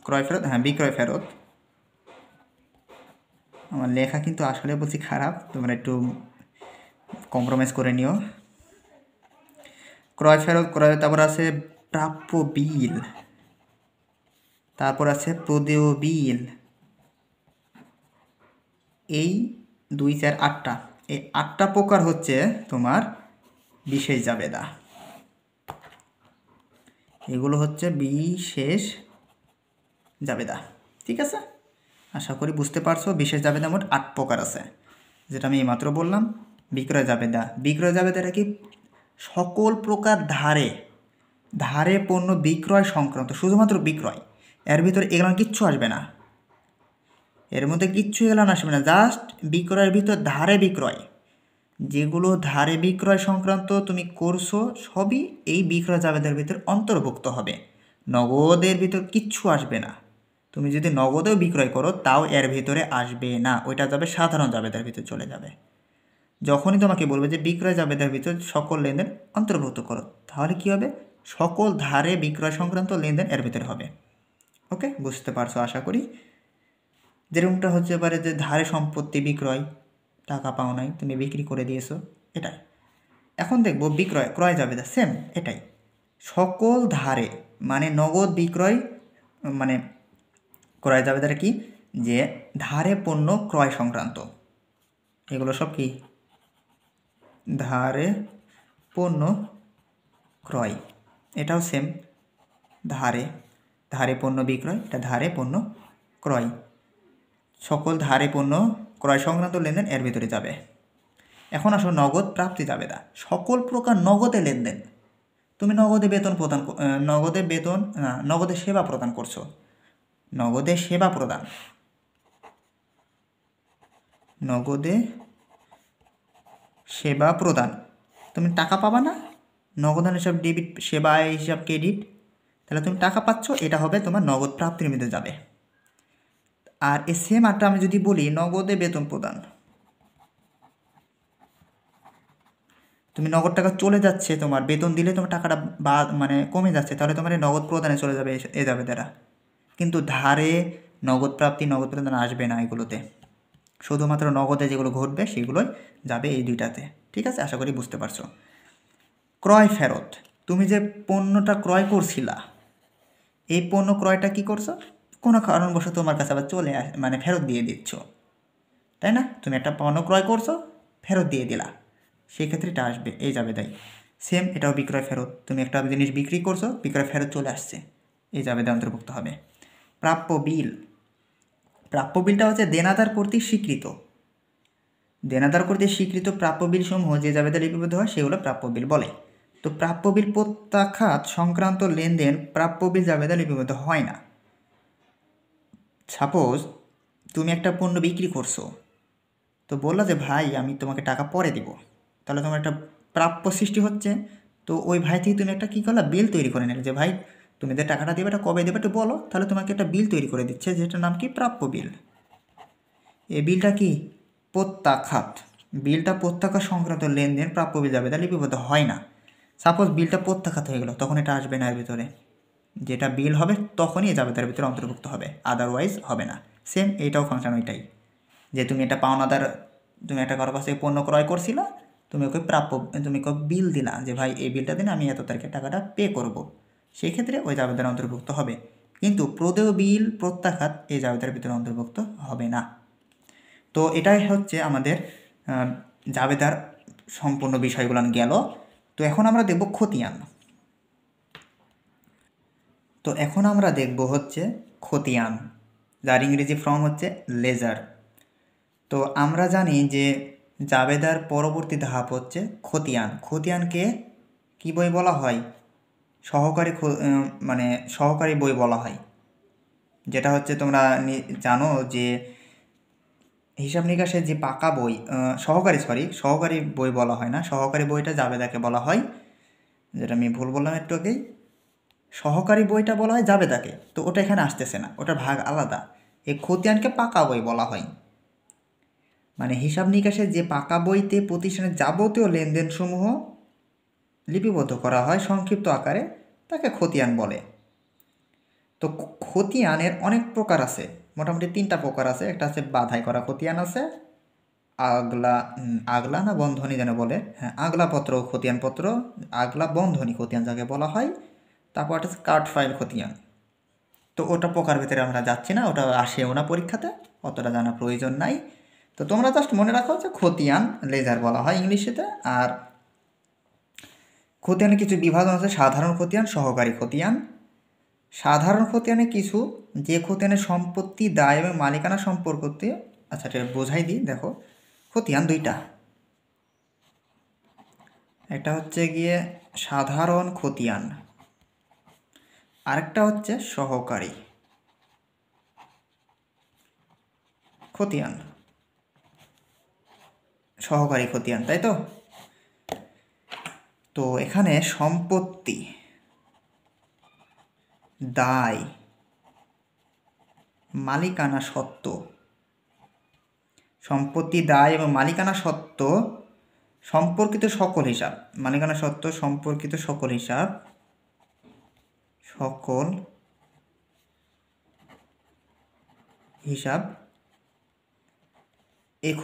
ক্রয় ফেরত, হ্যাঁ বিক্রয় ফেরত। আমার লেখা কিন্তু আসলে বলছি খারাপ, তোমরা একটু কম্প্রোমাইজ করে নিও। ক্রয় ফেরত, ক্রয়, তারপর আছে প্রাপ্য বিল, তারপর আছে প্রদেয় বিল। এই 2, 4, 8টা, এই 8টা প্রকার হচ্ছে তোমার বিশেষ জাবেদা। এগুলো হচ্ছে বিশেষ জাবেদা, ঠিক আছে? আশা করি বুঝতে পারছো। বিশেষ জাবেদা মোট 8 প্রকার আছে, যেটা আমি এইমাত্র বললাম। বিক্রয় জাবেদা, বিক্রয় জাবেদাটা কি? সকল প্রকার ধারে পণ্য বিক্রয় সংক্রান্ত, শুধুমাত্র বিক্রয়, এর ভিতরে এগুলো কিচ্ছু আসবে না, এর মধ্যে কিচ্ছু এগুলো আসবে না, জাস্ট বিক্রয়ের ভিতর ধারে বিক্রয়, যেগুলো ধারে বিক্রয় সংক্রান্ত তুমি করছো সবই এই বিক্রয় জাবেদার ভিতর অন্তর্ভুক্ত হবে। নগদের ভিতর কিচ্ছু আসবে না। তুমি যদি নগদেও বিক্রয় করো তাও এর ভিতরে আসবে না, ওইটা যাবে সাধারণ জাবেদার ভিতর চলে যাবে। যখনই তোমাকে বলবে যে বিক্রয় জাবেদার ভিতর সকল লেনদেন অন্তর্ভুক্ত করো, তাহলে কি হবে? সকল ধারে বিক্রয় সংক্রান্ত লেনদেন এর ভিতরে হবে। ওকে, বুঝতে পারছো আশা করি। যেরকমটা হচ্ছে পারে যে ধারে সম্পত্তি বিক্রয়, টাকা পাও নাই, তুমি বিক্রি করে দিয়েছো, এটাই। এখন দেখবো বিক্রয়, ক্রয় জাবেদা, সেম এটাই। সকল ধারে, মানে নগদ বিক্রয়, মানে ক্রয় জাবেদাটা কি? যে ধারে পণ্য ক্রয় সংক্রান্ত, এগুলো সব কি? ধারে পণ্য ক্রয়, এটাও সেম। ধারে পণ্য বিক্রয়, এটা ধারে পণ্য ক্রয়। সকল ধারে পণ্য ক্রয় সংক্রান্ত লেনদেন এর ভিতরে যাবে। এখন আসো নগদ প্রাপ্তি জাবেদা, সকল প্রকার নগদে লেনদেন। তুমি নগদে নগদে সেবা প্রদান করছো, নগদে সেবা প্রদান, নগদে সেবা প্রদান, তুমি টাকা পাবা না, নগদান হিসাব ডেবিট, সেবা হিসাব ক্রেডিট, তাহলে তুমি টাকা পাচ্ছ, এটা হবে তোমার নগদ প্রাপ্তির মধ্যে যাবে। আর এই সেম আরটা আমি যদি বলি নগদে বেতন প্রদান, তুমি নগদ টাকা চলে যাচ্ছে, তোমার বেতন দিলে তোমার টাকাটা মানে কমে যাচ্ছে, তাহলে তোমার এই নগদ প্রদানে চলে যাবে এ যাবে দ্বারা। কিন্তু ধারে নগদ প্রাপ্তি, নগদ প্রদান আসবে না এগুলোতে, শুধুমাত্র নগদে যেগুলো ঘটবে সেগুলোই যাবে এই দুইটাতে, ঠিক আছে? আশা করি বুঝতে পারছো। ক্রয় ফেরত, তুমি যে পণ্যটা ক্রয় করছিলা, এই পণ্য ক্রয়টা কি করছো? কোনো কারণবশত তোমার কাছে আবার মানে ফেরত দিয়ে দিচ্ছ, তাই না? তুমি একটা পণ্য ক্রয় করছো, ফেরত দিয়ে দিলা, সেই ক্ষেত্রে এটা আসবে এই জাবেদায়। সেম এটাও বিক্রয় ফেরত, তুমি একটা জিনিস বিক্রি করছো, বিক্রয় ফেরত চলে আসছে, এই জাবেদায় অন্তর্ভুক্ত হবে। প্রাপ্য বিল, প্রাপ্য বিলটা হচ্ছে দেনাদার কর্তৃক স্বীকৃত, দেনাদার কর্তৃক স্বীকৃত প্রাপ্য বিল সমূহ যে জাবেদা লিপিবদ্ধ হয় সেগুলো প্রাপ্য বিল বলে। তো প্রাপ্য বিল প্রত্যাখ্যাত সংক্রান্ত লেনদেন প্রাপ্য বিল জাবেদা লিপিবদ্ধ হয় না। সাপোজ তুমি একটা পণ্য বিক্রি করছো, তো বললো যে ভাই আমি তোমাকে টাকা পরে দিব, তাহলে তোমার একটা প্রাপ্য সৃষ্টি হচ্ছে। তো ওই ভাই থেকে তুমি একটা কী করলা, বিল তৈরি করে নিলে যে ভাই তুমি যে টাকাটা দেবে এটা কবে দেবে একটু বলো, তাহলে তোমাকে একটা বিল তৈরি করে দিচ্ছে, যেটার নাম কি? প্রাপ্য বিল। এই বিলটা কি? প্রত্যাখ্যাত, বিলটা প্রত্যাখ্যাত সংক্রান্ত লেনদেন প্রাপ্য বিল জাবেদা লিপিবদ্ধ হয় না। সাপোজ বিলটা প্রত্যাখ্যাত হয়ে গেলো, তখন এটা আসবে না এর ভিতরে, যেটা বিল হবে তখনই এই জাবেদার ভিতরে অন্তর্ভুক্ত হবে, আদারওয়াইজ হবে না। সেম এইটাও ফাংশন ওইটাই, যে তুমি একটা পাওনাদার, তুমি একটা কারো কাছে পণ্য ক্রয় করছিলা, তুমি ওকে তুমি ওকে বিল দিলা যে ভাই এই বিলটা দিন, আমি এত তারিখে টাকাটা পে করব, সেই ক্ষেত্রে ওই জাবেদার অন্তর্ভুক্ত হবে। কিন্তু প্রদেয় বিল প্রত্যাখ্যাত এই জাবেদার ভিতরে অন্তর্ভুক্ত হবে না। তো এটাই হচ্ছে আমাদের জাবেদার সম্পূর্ণ বিষয়গুলো গেল। তো এখন আমরা দেখব খতিয়ান। তো এখন আমরা দেখব হচ্ছে খতিয়ান, যার ইংরেজি ফর্ম হচ্ছে লেজার। তো আমরা জানি যে জাবেদার পরবর্তী ধাপ হচ্ছে খতিয়ান। খতিয়ানকে কি বই বলা হয়? মানে সহকারী বই বলা হয়, যেটা হচ্ছে তোমরা জানো যে হিসাব নিকাশের যে পাকা বই, সহকারী বই বলা হয় না, সহকারী বইটা জাবেদাকে বলা হয়, যেটা আমি ভুল বললাম একটু আগেই, সহকারী বইটা বলা হয় জাবেদাকে। তো ওটা এখানে আসতেছে না, ওটার ভাগ আলাদা। এই খতিয়ানকে পাকা বই বলা হয়। মানে হিসাব নিকাশের যে পাকা বইতে প্রতিষ্ঠানের যাবতীয় লেনদেনসমূহ লিপিবদ্ধ করা হয় সংক্ষিপ্ত আকারে, তাকে খতিয়ান বলে। তো খতিয়ানের অনেক প্রকার আছে, মোটামুটি 3টা প্রকার আছে। একটা আছে বাধাই করা খতিয়ান আছে, আগলা না বন্ধনী যেন বলে, হ্যাঁ আগলাপত্র খতিয়ানপত্র, আগলা বন্ধনী খতিয়ান যাকে বলা হয়। তারপর একটা কার্ড ফাইল খতিয়ান। তো ওটা প্রকার ভিতরে আমরা যাচ্ছি না, ওটা আসেও না পরীক্ষাতে, অতটা জানা প্রয়োজন নাই। তো তোমরা জাস্ট মনে রাখো যে খতিয়ান লেজার বলা হয় ইংলিশেতে। আর খতিয়ানের কিছু বিভাজন আছে, সাধারণ খতিয়ান, সহকারী খতিয়ান। সাধারণ খতিয়ানে কিছু যে খতিয়ানের সম্পত্তি, দায় এবং মালিকানা সম্পর্কে, আচ্ছা এটা বোঝাই দিই। দেখো খতিয়ান 2টা, একটা হচ্ছে গিয়ে সাধারণ খতিয়ান, আরেকটা হচ্ছে সহকারী খতিয়ান, সহকারী খতিয়ান, তাই তো? তো এখানে সম্পত্তি, দায়, মালিকানা সত্ত্ব, সম্পত্তি, দায় এবং মালিকানা সত্ত্ব সম্পর্কিত সকল হিসাব, মালিকানা সত্ত্ব সম্পর্কিত সকল হিসাব, সকল হিসাব এই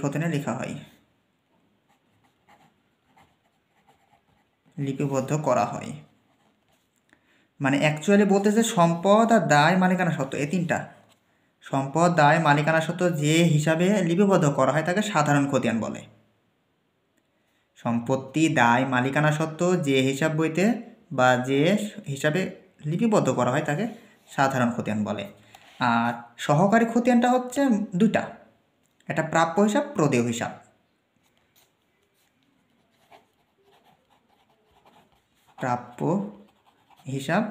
খতিয়ানে লেখা হয়, লিপিবদ্ধ করা হয়। মানে অ্যাকচুয়ালি বলতেছে সম্পদ আর দায় মালিকানা সত্ত্ব, এই 3টা সম্পদ, দায়, মালিকানা সত্ত্ব যে হিসাবে লিপিবদ্ধ করা হয় তাকে সাধারণ খতিয়ান বলে। সম্পত্তি, দায়, মালিকানা সত্ত্ব যে হিসাব বইতে বা যে হিসাবে লিপিবদ্ধ করা হয় তাকে সাধারণ খতিয়ান বলে। আর সহকারী খতিয়ানটা হচ্ছে 2টা, একটা প্রাপ্য হিসাব, প্রদেয় হিসাব। প্রাপ্য হিসাব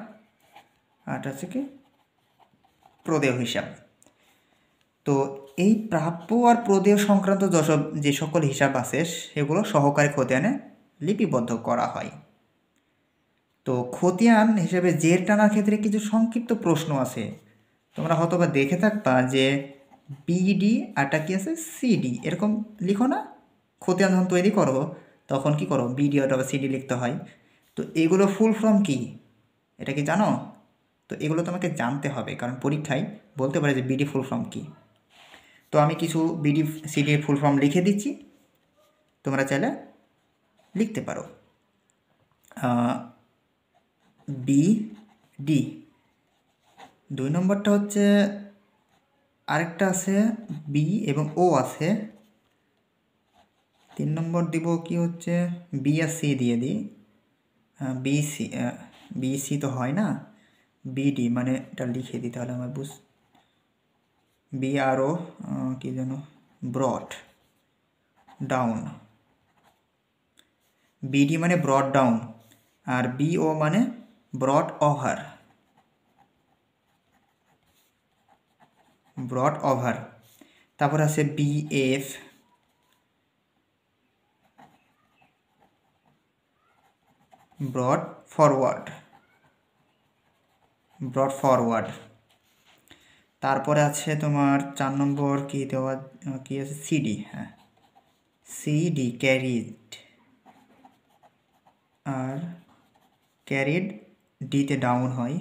আর হচ্ছে কি প্রদেয় হিসাব। তো এই প্রাপ্য আর প্রদেয় সংক্রান্ত যে সকল হিসাব আছে সেগুলো সহকারী খতিয়ানে লিপিবদ্ধ করা হয়। তো খতিয়ান হিসেবে জের টানার ক্ষেত্রে কিছু সংক্ষিপ্ত প্রশ্ন আছে, তোমরা হয়তো বা দেখে থাকবা যে বিডি আরটা কি আছে সিডি, এরকম লিখো না? খতিয়ান যখন তৈরি করো তখন কি করো, বিডি অথবা সিডি লিখতে হয়। তো এগুলো ফুল ফর্ম কি, এটা কি জানো? তো এগুলো তোমাকে জানতে হবে, কারণ পরীক্ষায় বলতে পারে যে বিডি ফুল ফর্ম কি। তো আমি কিছু বিডি সিডির ফুল ফর্ম লিখে দিচ্ছি, তোমরা চাইলে লিখতে পারো। বিডি 2 নম্বরটা হচ্ছে, আরেকটা আছে বি এবং ও আছে। 3 নম্বর দিব কি হচ্ছে বি আর সি দিয়ে দিই। বিসি, বিসি তো হয় না, বিডি মানে এটা লিখে দিই তাহলে আমার বি আর ও কি যেন, ব্রড ডাউন, বিডি মানে ব্রড ডাউন, আর বিও মানে ব্রড ওভার, ব্রড ওভার। তারপর আছে BF, broad forward, broad forward. তারপরে আছে তোমার 4 নম্বর কি দেওয়া, কি আছে সিডি, হ্যাঁ সিডি ক্যারিড, আর ক্যারিড ডিতে ডাউন হয়।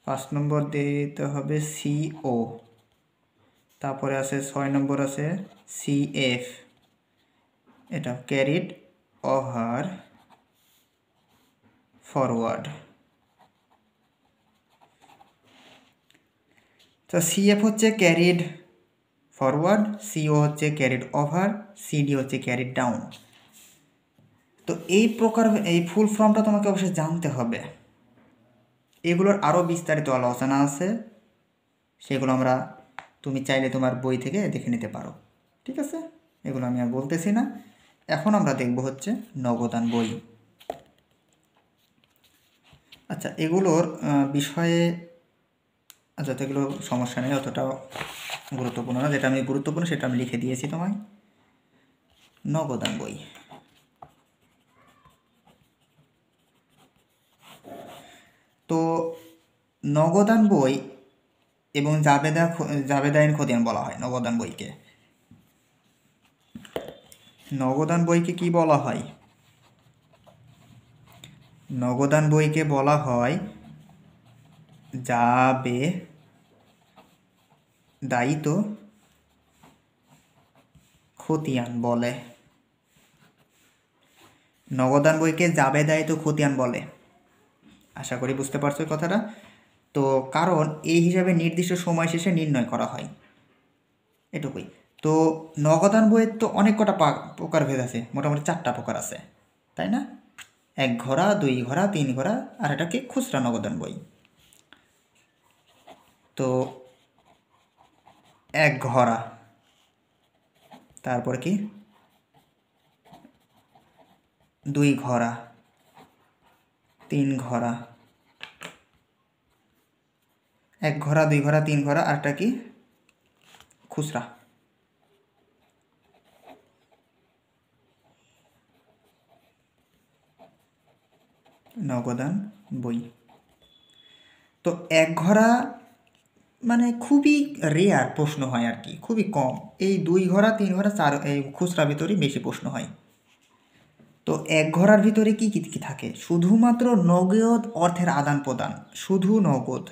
5 নম্বর দিতে হবে সিও। তারপরে আছে 6 নম্বর আছে সিএফ, এটা ক্যারিড ওভার ফরওয়ার্ড। তো সিএফ হচ্ছে ক্যারিড ফরওয়ার্ড, সিও হচ্ছে ক্যারিড ওভার, সিডি হচ্ছে ক্যারিড ডাউন। তো এই প্রকার এই ফুল ফর্মটা তোমাকে অবশ্যই জানতে হবে। এগুলোর আরও বিস্তারিত আলোচনা আছে, সেগুলো তুমি চাইলে তোমার বই থেকে দেখে নিতে পারো, ঠিক আছে? এগুলো আমি আর বলতেছি না। এখন আমরা দেখব হচ্ছে নগদান বই। আচ্ছা এগুলোর বিষয়ে, আচ্ছা এগুলো সমস্যা নেই, অতটাও গুরুত্বপূর্ণ না। যেটা আমি গুরুত্বপূর্ণ সেটা আমি লিখে দিয়েছি তোমায়। নগদান বই, তো নগদান বই এবং জাবেদাইন খতিয়ান বলা হয় নগদান বইকে। নগদান বইকে কি বলা হয়? নগদান বইকে বলা হয় জাবেদায়িত খতিয়ান বলে। নগদান বইকে জাবেদায়িত খতিয়ান বলে। আশা করি বুঝতে পারছো কথাটা। তো কারণ এই হিসাবে নির্দিষ্ট সময় শেষে নির্ণয় করা হয়, এটুকুই। তো নগদান বইয়ের তো অনেক কটা প্রকারভেদ আছে, মোটামুটি 4টা প্রকার আছে, তাই না? 1 ঘরা, 2 ঘরা, 3 ঘরা, আর এটা কি খুচরা নগদান বই। তো 1 ঘরা, তারপর কি 2 ঘরা, 3 ঘরা, 1 ঘরা, 2 ঘরা, 3 ঘরা, আরটা কি খুচরা। নগদান বই। তো 1 ঘরা মানে খুবই রেয়ার প্রশ্ন হয় আর কি, খুবই কম। এই 2 ঘরা, 3 ঘরা, 4 এই খুচরা ভিতরেই বেশি প্রশ্ন হয়। তো 1 ঘরার ভিতরে কি কি কি থাকে? শুধুমাত্র নগদ অর্থের আদান প্রদান, শুধু নগদ,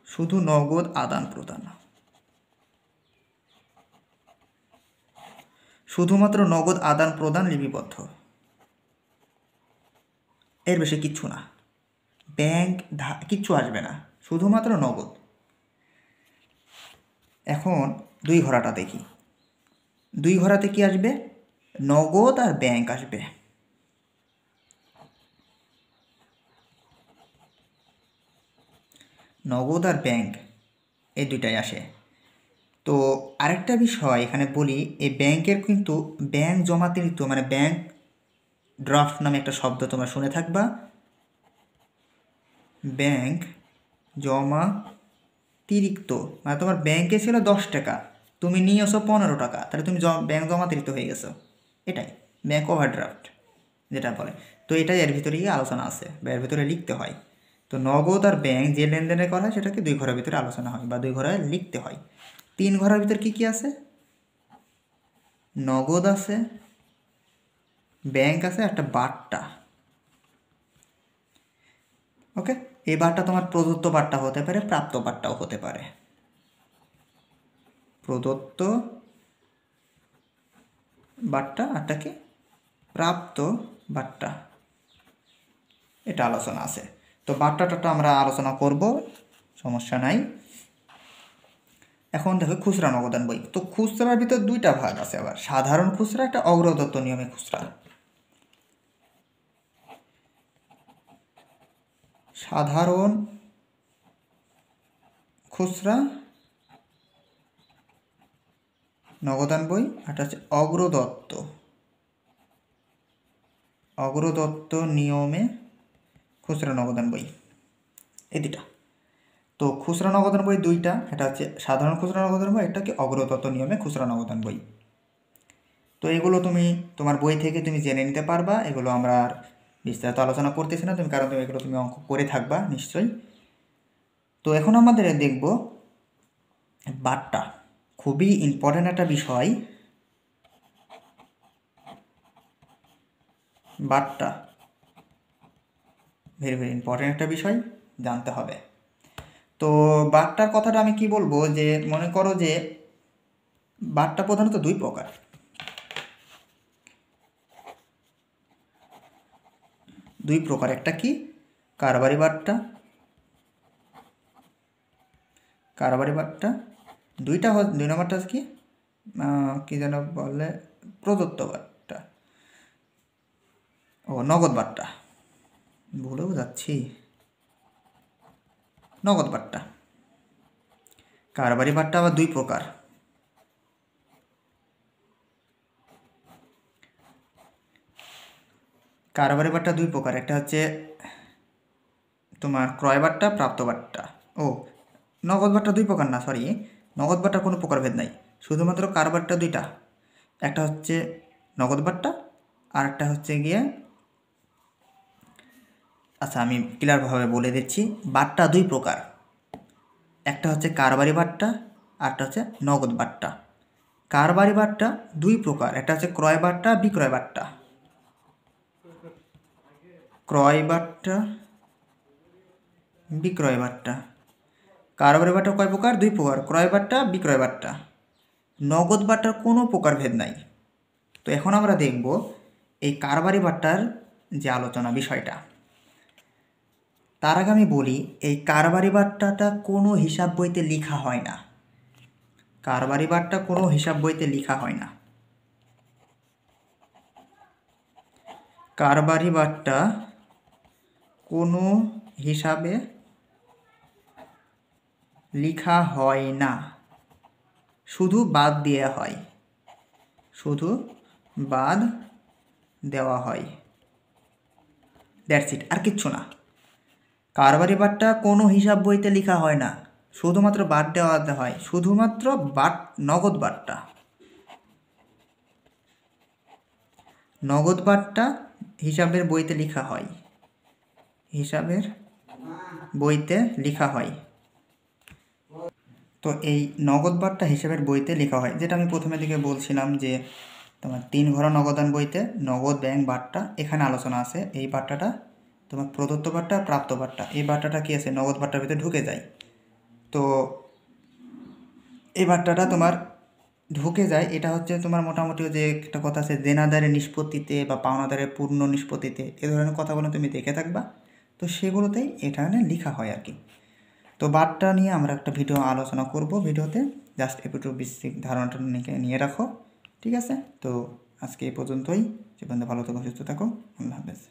শুধু নগদ আদান প্রদান, শুধুমাত্র নগদ আদান প্রদান লিপিবদ্ধ, এর বেশি কিচ্ছু না। ব্যাংক কিচ্ছু আসবে না, শুধুমাত্র নগদ। এখন 2 ঘরাটা দেখি। 2 ঘরাতে কি আসবে? নগদ আর ব্যাংক আসবে। নগদ আর ব্যাংক এই দুইটাই আসে। তো আরেকটা বিষয় এখানে বলি, এই ব্যাংকের কিন্তু ব্যাংক জমাতিরিক্ত মানে ব্যাংক ড্রাফট নামে একটা শব্দ তোমরা শুনে থাকবা। ব্যাংক জমাতিরিক্ত মানে তোমার ব্যাংকে ছিল 10 টাকা, তুমি নিয়ে আসো 15 টাকা, তাহলে তুমি ব্যাংক জমাতিরিক্ত হয়ে গেছো। এটাই ব্যাংক ওভারড্রাফট যেটা বলে। তো এটাই এর ভিতরেই আলোচনা আছে বা এর ভিতরে লিখতে হয়। তো নগদ আর ব্যাংক যে লেনদেনে করা হয় সেটাকে 2 ঘরের ভিতরে আলোচনা হয় বা 2 ঘরে লিখতে হয়। 3 ঘরের ভিতরে কি কি আছে? নগদ আছে, ব্যাংক আছে, একটা বাট্টা। ওকে, এই বাট্টা তোমার প্রদত্ত বাট্টা হতে পারে, প্রাপ্ত বাট্টাও হতে পারে। প্রদত্ত বাট্টা আরটা কি প্রাপ্ত বাট্টা, এটা আলোচনা আছে। তো বাট্টাটা আমরা আলোচনা করব, সমস্যা নাই। এখন দেখো খুচরা নগদান বই। তো খুচরার ভিতর 2টা ভাগ আছে আবার, সাধারণ খুচরা, একটা অগ্রদত্ত নিয়মে খুচরা। সাধারণ খুচরা নগদান বই, এটা হচ্ছে অগ্রদত্ত নিয়মে খুচরা নগদান বই, এই দুটা। তো খুচরা নগদান বই 2টা, এটা হচ্ছে সাধারণ খুচরা নগদান বই, এটা কি অগ্রদত্ত নিয়মে খুচরা নগদান বই। তো এগুলো তুমি তোমার বই থেকে তুমি জেনে নিতে পারবা, এগুলো আমরা আর বিস্তারিত আলোচনা করতেছি না, কারণ তুমি এগুলো তুমি অঙ্ক করে থাকবা নিশ্চয়ই। তো এখন আমাদের দেখব বাট্টা, খুবই ইম্পর্টেন্ট একটা বিষয়। বাট্টা ভেরি ভেরি ইম্পর্টেন্ট একটা বিষয়, জানতে হবে। তো বাট্টার কথাটা আমি কি বলবো, যে মনে করো যে বাট্টা প্রধানত 2 প্রকার। একটা কি কারবারি বাট্টা, কারবারি বাট্টা। 2 নম্বরটা কি কি যেন বলে, প্রদত্ত বাট্টা, ও নগদ বাট্টা, ভুলেও যাচ্ছি, নগদ বাট্টা। কারবারি বাট্টা আবার 2 প্রকার। কারবারি বাট্টা 2 প্রকার, একটা হচ্ছে তোমার ক্রয় বাট্টা, প্রাপ্ত বাট্টা। ও নগদ বাট্টা 2 প্রকার না, সরি, নগদ বাট্টা কোনো প্রকারভেদ নাই, শুধুমাত্র কারবারটা 2টা। একটা হচ্ছে নগদ বাট্টা আর একটা হচ্ছে গিয়ে আচ্ছা, আমি ক্লিয়ারভাবে বলে দিচ্ছি। বাট্টা দুই প্রকার, একটা হচ্ছে কারবারি বাট্টা, আরটা হচ্ছে নগদ বাট্টা। কারবারি বাট্টা দুই প্রকার, একটা হচ্ছে ক্রয় বাট্টা, বিক্রয় বাট্টা। ক্রয় বাট্টা, বিক্রয় বাট্টা। কারবারি বাট্টা কয় প্রকার? দুই প্রকার, ক্রয় বাট্টা, বিক্রয় বাট্টা। নগদ বাট্টার কোনো প্রকার ভেদ নাই। তো এখন আমরা দেখব এই কারবারি বাট্টার যে আলোচনা বিষয়টা। তার আগে আমি বলি, এই কারবারি বাট্টাটা কোনো হিসাব বইতে লেখা হয় না। কারবারি বাট্টা কোনো হিসাব বইতে লেখা হয় না। কারবারি বাট্টা কোনো হিসাবে লেখা হয় না, শুধু বাদ দেওয়া হয়, শুধু বাদ দেওয়া হয়, দ্যাটস ইট, আর কিচ্ছু না। কারবারি বাট্টা কোনো হিসাব বইতে লেখা হয় না, শুধুমাত্র বাদ দেওয়া হয়, শুধুমাত্র নগদ বাট্টা। নগদ বাট্টা হিসাবের বইতে লেখা হয়, হিসাবের বইতে লেখা হয়। তো এই নগদ বাট্টা হিসাবের বইতে লেখা হয়, যেটা আমি প্রথমের দিকে বলছিলাম যে তোমার 3 ঘর নগদান বইতে নগদ ব্যাংক বাট্টা এখানে আলোচনা আছে। এই বাট্টাটা তোমার প্রদত্ত বাট্টা, প্রাপ্ত বাট্টা, এই বাট্টাটা কি আছে নগদ বাট্টার ভিতরে ঢুকে যায়। তো এই বাট্টাটা তোমার ঢুকে যায়, এটা হচ্ছে তোমার মোটামুটি যে একটা কথা আছে দেনাদারের নিষ্পত্তিতে বা পাওনাদারের পূর্ণ নিষ্পত্তিতে, এ ধরনের কথাগুলো তুমি দেখে থাকবা। তো সেগুলোতেই এখানে লেখা হয় আর কি। তো বাট্টা নিয়ে আমরা একটা ভিডিও আলোচনা করব, ভিডিওতে জাস্ট একটু বেসিক ধারণাটা নিয়ে রাখো, ঠিক আছে? তো আজকে এই পর্যন্তই। যে পর্যন্ত ভালো থাকো, সুস্থ থাকো, আল্লাহ হাফেজ।